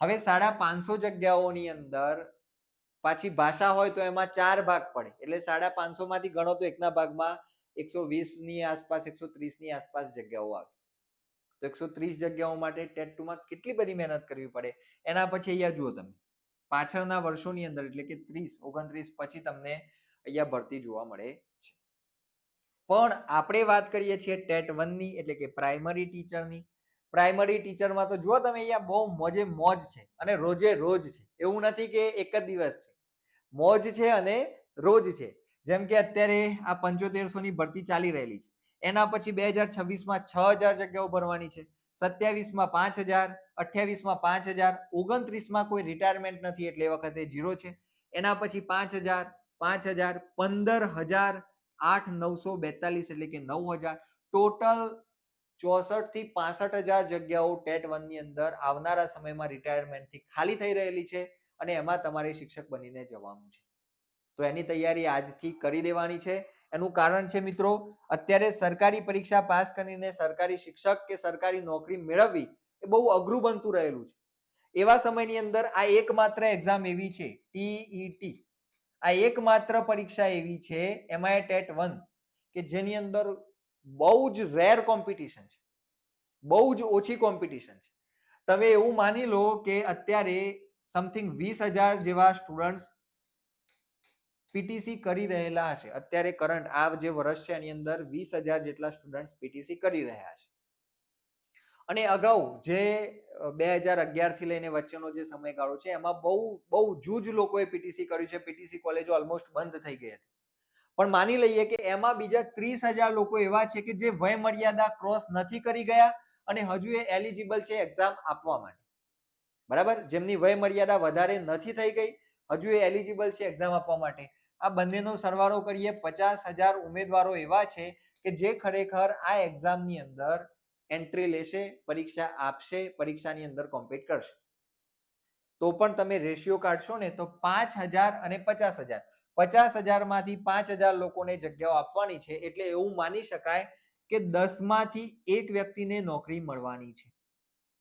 હવે 550 જગ્યાઓની અંદર પાછી ભાષા હોય તો એમાં 4 ભાગ પડે, એટલે 550 માંથી ગણો તો એકના ભાગમાં 120 ની આસપાસ, 130 ની આસપાસ જગ્યાઓ આવે. તો 130 જગ્યાઓ માટે ટેટ 2 માં કેટલી બધી મહેનત કરવી પડે. એના પછી અહીંયા જુઓ તમે, પાછળના વર્ષોની અંદર એટલે કે 30, 29 પછી તમને અહીંયા ભરતી જોવા મળે છે. પણ આપણે વાત કરીએ છીએ ટેટ 1 ની, એટલે કે પ્રાઇમરી ટીચરની. પ્રાઇમરી ટીચરમાં તો જુઓ તમે, અહીંયા બહુ મોજે મોજ છે અને રોજે રોજ છે. એવું નથી કે એક જ દિવસ છે, મોજ છે અને રોજ છે. જેમ કે અત્યારે આ 7500 ની ભરતી ચાલી રહેલી છે, એના પછી 2026માં 6000 જગ્યાઓ ભરવાની છે, 27માં 5000, 28માં 5000, 29માં કોઈ રિટાયરમેન્ટ નથી એટલે એ વખતે 0 છે. એના પછી 5000, 5000, 15000, 8942 એટલે કે 9000, ટોટલ 64 થી 65000 જગ્યાઓ ટેટ 1 ની અંદર આવનારા સમયમાં રિટાયરમેન્ટથી ખાલી થઈ રહેલી છે, અને એમાં તમારે શિક્ષક બનીને જવાનું છે. તો એની તૈયારી આજથી કરી દેવાની છે. એનું કારણ છે મિત્રો, અત્યારે સરકારી પરીક્ષા પાસ કરીને સરકારી શિક્ષક કે સરકારી નોકરી મેળવવી એ બહુ અઘરું બનતું રહેલું છે. એવા સમયની અંદર આ એકમાત્ર એક્ઝામ એવી છે, ટીઈટી, આ એકમાત્ર પરીક્ષા એવી છે, એમાં ટેટ 1, કે જેની અંદર બહુ જ રેર કોમ્પિટિશન છે, બહુ જ ઓછી કોમ્પિટિશન છે. તમે એવું માની લો કે અત્યારે સમથિંગ 20,000 જેવા સ્ટુડન્ટ્સ પીટીસી કરી રહેલા હશે. અત્યારે કરંટ આ જે વર્ષ છે એની અંદર 20,000 જેટલા સ્ટુડન્ટ્સ પીટીસી કરી રહ્યા છે. અને અગાઉ જે 2011 થી લઈને વચ્ચેનો જે સમયગાળો છે એમાં બહુ જૂજ લોકોએ પીટીસી કર્યું છે. પીટીસી કોલેજો ઓલમોસ્ટ બંધ થઈ ગઈ હતી. પણ માની લઈએ કે એમાં બીજા 30,000 લોકો એવા છે કે જે વય મર્યાદા ક્રોસ નથી કરી ગયા અને હજુ એ એલિજિબલ છે એક્ઝામ આપવા માટે. બરાબર? જેમની વય મર્યાદા વધારે નથી થઈ ગઈ, હજુ એ એલિજિબલ છે એક્ઝામ આપવા માટે. આ બંનેનો સરવાળો કરીએ, 50,000 ઉમેદવારો એવા છે કે જે ખરેખર આ એક્ઝામની અંદર એન્ટ્રી લેશે, પરીક્ષા આપશે, પરીક્ષાની અંદર કોમ્પીટ કરશે. તો પણ તમે રેશિયો કાઢશો ને તો 5,000 અને 50,000, 50,000 માંથી 5,000 લોકોને જગ્યાઓ આપવાની છે, એટલે એવું માની શકાય કે 10 માંથી એક વ્યક્તિને નોકરી મળવાની છે.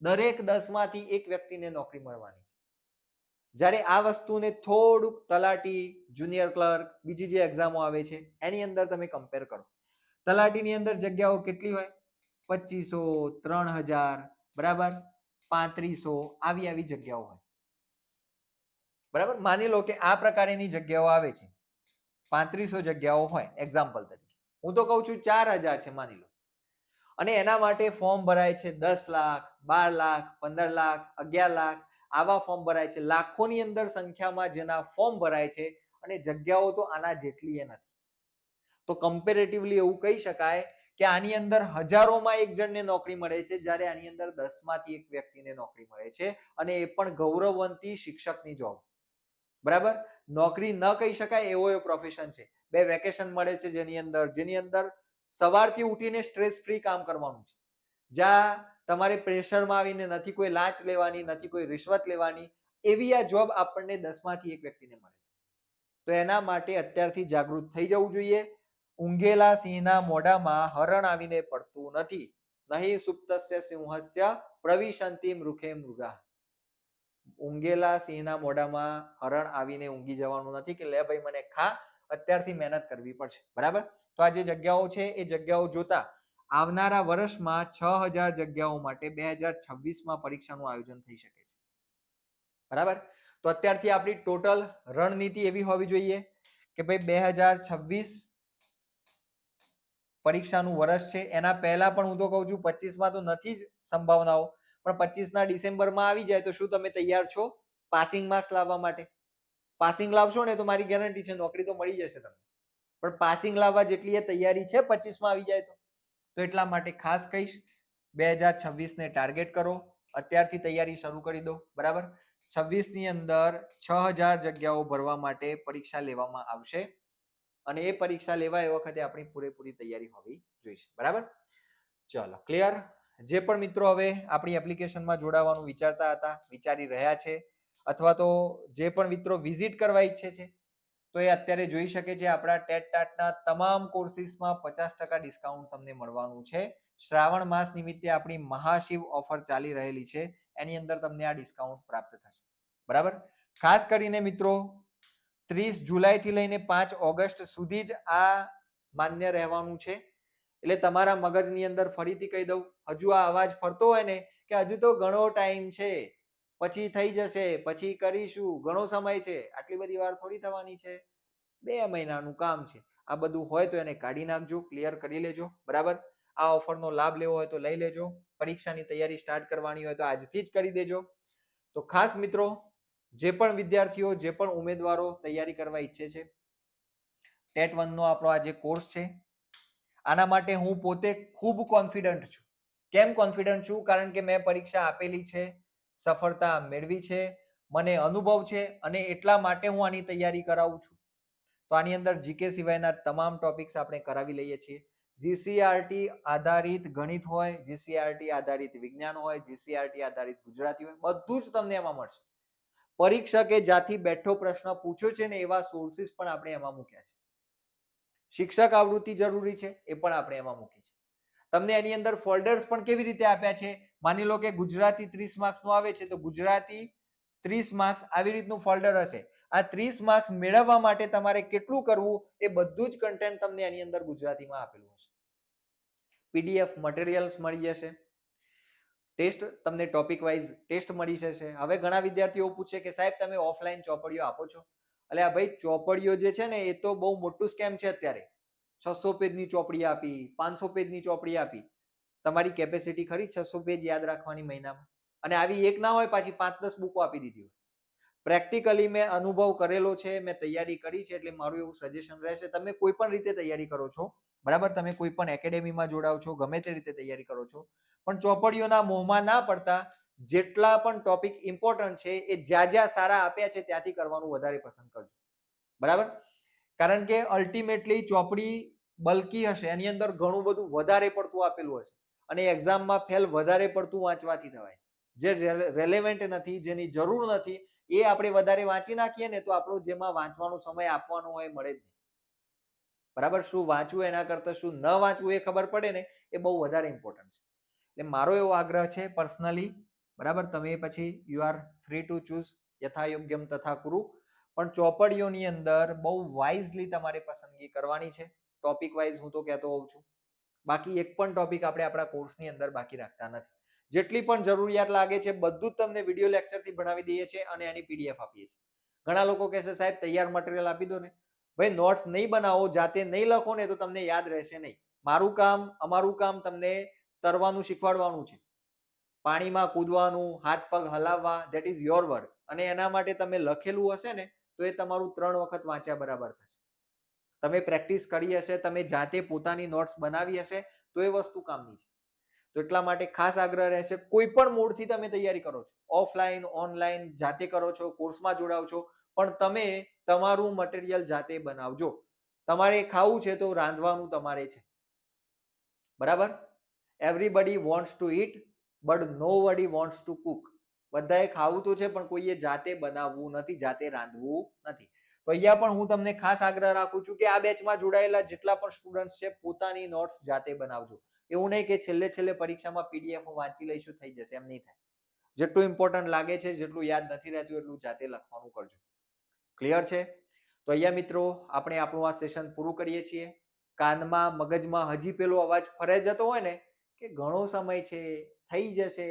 દરેક 10 માંથી એક વ્યક્તિને નોકરી મળવાની છે. જ્યારે આ વસ્તુને થોડુંક તલાટી, જુનિયર ક્લર્ક, બીજી જે એક્ઝામો આવે છે એની અંદર તમે કમ્પેર કરો. તલાટીની અંદર જગ્યાઓ કેટલી હોય? 2500, 3000, બરાબર, 3500, આવી જગ્યાઓ હોય. બરાબર? માની લો કે આ પ્રકારની જગ્યાઓ આવે છે, 3500 જગ્યાઓ હોય એક્ઝામ્પલ તરીકે. હું તો કહું છું 4000 છે માની લો. અને એના માટે ફોર્મ ભરાય છે 10 લાખ, 12 લાખ, 15 લાખ, 11 લાખ, આવા ફોર્મ ભરાય છે. લાખોની અંદર સંખ્યામાં જેના ફોર્મ ભરાય છે, અને જગ્યાઓ તો આના જેટલી નથી. તો કમ્પેરેટિવલી એવું કહી શકાય કે આની અંદર હજારોમાં એક જણને નોકરી મળે છે, જ્યારે આની અંદર 10 માંથી એક વ્યક્તિને નોકરી મળે છે, અને એ પણ ગૌરવવંતી શિક્ષકની જોબ. બરાબર? નોકરી ન કહી શકાય એવો એ પ્રોફેશન છે. 2 વેકેશન મળે છે જેની અંદર સવારથી ઉઠીને સ્ટ્રેસ ફ્રી કામ કરવાનું છે, જ્યાં તમારે પ્રેશરમાં આવીને નથી કોઈ લાંચ લેવાની, નથી કોઈ રિશ્વત લેવાની, એવી આ જોબ આપણને 10 માંથી એક વ્યક્તિને મળે છે. તો એના માટે અત્યારથી જાગૃત થઈ જવું જોઈએ. ઊંઘેલા સિંહના મોઢામાં હરણ આવીને પડતું નથી. નહીં સુપ્તસ્ય સિંહસ્ય પ્રવિશંતિ મૃખે મૃગા. ઊંઘેલા સિંહના મોઢામાં હરણ આવીને ઊંઘી જવાનું નથી કે લે ભાઈ મને ખા, અત્યારથી મહેનત કરવી પડશે. બરાબર? તો આ જે જગ્યાઓ છે એ જગ્યાઓ જોતા આવનારા વર્ષમાં 6,000 જગ્યાઓ માટે 2026માં પરીક્ષાનું આયોજન થઈ શકે છે. બરાબર? તો અત્યારથી આપણી ટોટલ રણનીતિ એવી હોવી જોઈએ કે ભાઈ 2026 પરીક્ષાનું વર્ષ છે. એના પહેલા પણ હું તો કહું છું 25માં તો નથી જ સંભાવનાઓ, પણ 25ના ડિસેમ્બરમાં આવી જાય તો શું તમે તૈયાર છો પાસિંગ માર્ક્સ લાવવા માટે? પાસિંગ લાવશો ને તો મારી ગેરંટી છે નોકરી તો મળી જશે તમને. પણ પાસિંગ લાવવા જેટલી એ તૈયારી છે 25માં આવી જાય તો તો એટલા માટે ખાસ કહીશ 2026 ને ટાર્ગેટ કરો, અત્યારથી તૈયારી શરૂ કરી દો. બરાબર, 26 ની અંદર 6000 જગ્યાઓ ભરવા માટે પરીક્ષા લેવામાં આવશે અને એ પરીક્ષા લેવા એ વખતે આપણી પૂરેપૂરી તૈયારી હોવી જોઈએ. બરાબર, ચલો ક્લિયર. જે પણ મિત્રો હવે આપણી એપ્લિકેશનમાં જોડાવાનું વિચારતા હતા, વિચારી રહ્યા છે, અથવા તો જે પણ મિત્રો વિઝિટ કરવા ઈચ્છે છે, તો એ અત્યારે જોઈ શકે છે આપણા ટેટ ટાટના તમામ કોર્સિસમાં 50% ડિસ્કાઉન્ટ તમને મળવાનું છે. શ્રાવણ માસ નિમિત્તે આપણી મહાશિવ ઓફર ચાલી રહેલી છે, એની અંદર તમને આ ડિસ્કાઉન્ટ પ્રાપ્ત થશે. બરાબર, ખાસ કરીને મિત્રો 30 જુલાઈ થી લઈને 5 ઓગસ્ટ સુધી જ આ માન્ય રહેવાનું છે. એટલે તમારા મગજની અંદર ફરીથી કહી દઉં, હજુ આ અવાજ ફરતો હોય ને કે હજુ તો ઘણો ટાઈમ છે, પછી થઈ જશે, પછી કરીશું, ઘણો સમય છે, આટલી બધી વાર થોડી થવાની છે, 2 મહિનાનું કામ છે. આ બધું હોય તો એને કાઢી નાખજો, ક્લિયર કરી લેજો. બરાબર, આ ઓફરનો લાભ લેવો હોય તો લઈ લેજો, પરીક્ષાની તૈયારી સ્ટાર્ટ કરવાની હોય તો આજથી જ કરી દેજો. તો ખાસ મિત્રો, જે પણ વિદ્યાર્થીઓ, જે પણ ઉમેદવારો તૈયારી કરવા ઈચ્છે છે, ટેટ 1 નો આપણો આ જે કોર્સ છે, આના માટે હું પોતે ખૂબ કોન્ફિડન્ટ છું. કેમ કોન્ફિડન્ટ છું? કારણ કે મેં પરીક્ષા આપેલી છે, સફળતા મેળવી છે, મને અનુભવ છે અને એટલા માટે હું આની તૈયારી કરાવું છું. તો આની અંદર જીકે સિવાયના તમામ ટોપિક્સ આપણે કરાવી લઈએ છીએ. જીસીઆરટી આધારિત ગણિત હોય, જીસીઆરટી આધારિત વિજ્ઞાન હોય, જીસીઆરટી આધારિત ગુજરાતી હોય, બધું જ તમને એમાં મળશે. પરીક્ષકે જ્યાંથી બેઠો પ્રશ્ન પૂછ્યો છે ને એવા સોર્સિસ પણ આપણે એમાં મૂક્યા છે. શિક્ષક આવૃત્તિ જરૂરી છે, એ પણ આપણે એમાં મૂકી છે. તમને એની અંદર ફોલ્ડર્સ પણ કેવી રીતે આપ્યા છે? માની લો કે ગુજરાતી 30 માર્ક્સ નું આવે છે, તો ગુજરાતી 30 માર્ક્સ આવી રીતનું ફોલ્ડર હશે. આ 30 માર્ક્સ મેળવવા માટે તમારે કેટલું કરવું એ બધું જ કન્ટેન્ટ તમને એની અંદર ગુજરાતીમાં આપેલું હશે. પીડીએફ મટીરિયલ્સ મળી જશે, ટેસ્ટ તમને ટોપિક વાઇઝ ટેસ્ટ મળી જશે. હવે ઘણા વિદ્યાર્થીઓ પૂછે કે સાહેબ તમે ઓફલાઈન ચોપડીઓ આપો છો? એટલે આ ભાઈ ચોપડીઓ જે છે ને એ તો બહુ મોટું સ્કેમ છે અત્યારે. 600 પેજની ચોપડી આપી, 500 પેજની ચોપડી આપી. તમારી કેપેસિટી ખરી 600 પેજ યાદ રાખવાની મહિનામાં? અને આવી એક ના હોય, પાછી 5-10 બુકો આપી દીધી હોય. પ્રેક્ટિકલી મેં અનુભવ કરેલો છે, મેં તૈયારી કરી છે, એટલે મારું એવું સજેશન રહેશે, તમે કોઈ પણ રીતે તૈયારી કરો છો, બરાબર, તમે કોઈ પણ એકેડેમીમાં જોડાવ છો, ગમે તે રીતે તૈયારી કરો છો, પણ ચોપડીઓના મોહમાં ના પડતા જેટલા પણ ટોપિક ઇમ્પોર્ટન્ટ છે એ જ્યાં જ્યાં સારા આપ્યા છે ત્યાંથી કરવાનું વધારે પસંદ કરજો. બરાબર, કારણ કે અલ્ટિમેટલી ચોપડી બલ્કી હશે, એની અંદર ઘણું બધું વધારે પડતું આપેલું હશે અને એક્ઝામમાં ફેલ વધારે પડતું વાંચવાથી થવાય. જે રેલેવન્ટ નથી, જેની જરૂર નથી, એ આપણે વધારે વાંચી નાખીએ ને તો આપણો જેમાં વાંચવાનો સમય આપવાનો હોય મળે જ નહીં. બરાબર, શું વાંચવું એના કરતાં શું ન વાંચવું એ ખબર પડે ને, એ બહુ વધારે ઇમ્પોર્ટન્ટ છે. એટલે મારો એવો આગ્રહ છે પર્સનલી, બરાબર, તમે પછી you are free to choose યથાયોગ્યમ તથા કુરુ, પણ ચોપડીઓની અંદર બહુ વાઇઝલી તમારે પસંદગી કરવાની છે. ટોપિક વાઇઝ હું તો કહેતો હોઉં છું. બાકી એક પણ ટોપિક આપણે આપણા કોર્સની અંદર બાકી રાખતા નથી. જેટલી પણ જરૂરિયાત લાગે છે બધું જ તમને વિડીયો લેક્ચરથી ભણાવી દઈએ છીએ અને એની પીડીએફ આપીએ છીએ. ઘણા લોકો કહેશે સાહેબ તૈયાર મટીરિયલ આપી દો ને. ભાઈ નોટ્સ નહીં બનાવો, જાતે નહીં લખો ને તો તમને યાદ રહેશે નહીં. મારું કામ, અમારું કામ તમને તરવાનું શીખવાડવાનું છે, પાણીમાં કૂદવાનું, હાથ પગ હલાવવા, ધેટ ઇઝ યોર વર્ક. અને એના માટે તમે લખેલું હશે ને તો એ તમારું 3 વખત વાંચ્યા બરાબર થશે. તમે પ્રેક્ટિસ કરી હશે, તમે જાતે પોતાની નોટ્સ બનાવી હશે તો એ વસ્તુ કામની છે. તો એટલા માટે ખાસ આગ્રહ રહેશે, કોઈ પણ મોડથી તમે તૈયારી કરો છો, ઓફલાઈન, ઓનલાઈન, જાતે કરો છો, કોર્સમાં જોડાવ છો, પણ તમે તમારું મટીરિયલ જાતે બનાવજો. તમારે ખાવું છે તો રાંધવાનું તમારે છે. બરાબર, everybody wants to eat but nobody wants to cook. બધાએ ખાવું તો છે પણ કોઈએ જાતે બનાવવું નથી, જાતે રાંધવું નથી. તો અહીંયા પણ હું તમને ખાસ આગ્રહ રાખું છું કે આ બેચમાં જોડાયેલા જેટલા પણ સ્ટુડન્ટ્સ છે પોતાની નોટ્સ જાતે બનાવજો. એવું નહીં કે છેલ્લે પરીક્ષામાં પીડીએફ વાંચી લઈશું થઈ જશે, એમ નહીં થાય. જેટલું ઇમ્પોર્ટન્ટ લાગે છે, જેટલું યાદ નથી રહેતું એટલું જાતે લખવાનું કરજો. ક્લિયર છે? તો અહીંયા મિત્રો આપણે આપણું આ સેશન પૂરું કરીએ છીએ. કાનમાં, મગજમાં હજી પેલો અવાજ ફરે જતો હોય ને કે ઘણો સમય છે, થઈ જશે,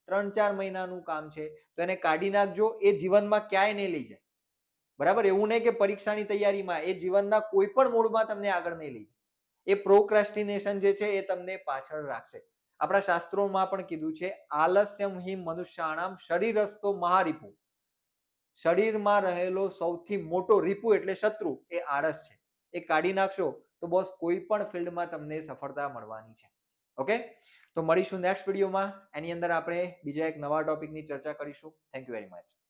3-4 મહિનાનું કામ છે, તો એને કાઢી નાખજો. એ જીવનમાં ક્યાંય નહીં લઈ જાય. બરાબર, એવું નહીં કે પરીક્ષાની તૈયારીમાં, એ જીવનના કોઈ પણ મોડમાં તમને આગળ નહીં લઈ જાય. એ પ્રોક્રેસ્ટિનેશન જે છે એ તમને પાછળ રાખશે. આપણા શાસ્ત્રોમાં પણ કીધું છે આલસ્યમ હિ મનુષ્યાણામ શરીરસ્તો મહારીપુ. શરીરમાં રહેલો સૌથી મોટો રીપુ એટલે શત્રુ એ આળસ છે. એ કાઢી નાખશો તો બસ કોઈ પણ ફિલ્ડમાં તમને સફળતા મળવાની છે. ઓકે, તો મળીશું નેક્સ્ટ વિડીયોમાં. એની અંદર આપણે બીજા એક નવા ટોપિકની ચર્ચા કરીશું. Thank you very much.